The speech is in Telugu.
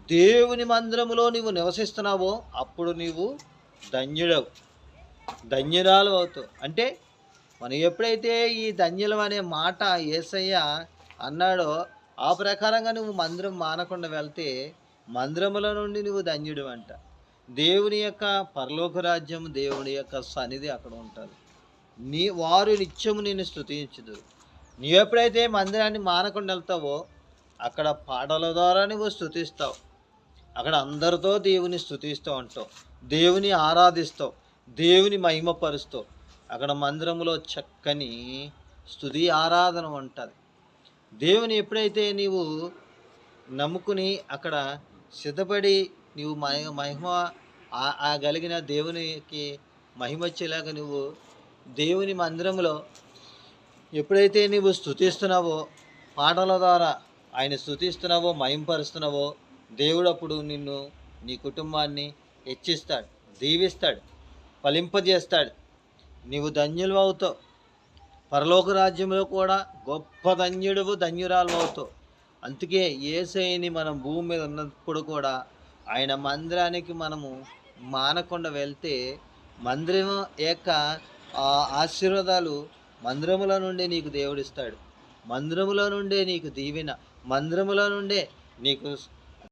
దేవుని మందిరములో నీవు నివసిస్తున్నావో అప్పుడు నీవు ధన్యుడవు, ధన్యురాలు అవుతావు. అంటే మనం ఎప్పుడైతే ఈ ధన్యులం అనే మాట యేసయ్య అన్నాడో ఆ ప్రకారంగా నువ్వు మందిరం మానకుండా వెళ్తే మందిరముల నుండి నువ్వు ధన్యుడు అంట. దేవుని యొక్క పరలోక రాజ్యం, దేవుని యొక్క సన్నిధి అక్కడ ఉంటుంది. వారు నిత్యము నిన్ను స్తుతించుదురు. నీవు ఎప్పుడైతే మందిరాన్ని మానకుండా వెళ్తావో అక్కడ పాటల ద్వారా నువ్వు స్తుతిస్తావు. అక్కడ అందరితో దేవుని స్తుతిస్తూ ఉంటావు, దేవుని ఆరాధిస్తావు, దేవుని మహిమపరుస్తావు. అక్కడ మందిరంలో చక్కని స్తుతి ఆరాధన ఉంటుంది. దేవుని ఎప్పుడైతే నీవు నమ్ముకుని అక్కడ సిద్ధపడి నీవు మహిమ కలిగిన దేవునికి మహిమ వచ్చేలాగా నువ్వు దేవుని మందిరంలో ఎప్పుడైతే నీవు స్తుతిస్తున్నావో, పాటల ద్వారా ఆయన స్తుతిస్తున్నావో, మహింపరుస్తున్నావో, దేవుడు అప్పుడు నిన్ను, నీ కుటుంబాన్ని హెచ్చిస్తాడు, దీవిస్తాడు, ఫలింపజేస్తాడు. నీవు ధన్యులు అవుతావు. పరలోక రాజ్యంలో కూడా గొప్ప ధన్యుడువు, ధన్యురాలు అవుతావు. అందుకే యేసయ్యని మనం భూమి మీద ఉన్నప్పుడు కూడా ఆయన మందిరానికి మనము మానకుండా వెళ్తే మందిరం యొక్క ఆశీర్వాదాలు మందిరముల నుండే నీకు దేవుడిస్తాడు. మందిరముల నుండే నీకు దీవెన, మందిరముల నుండే నీకు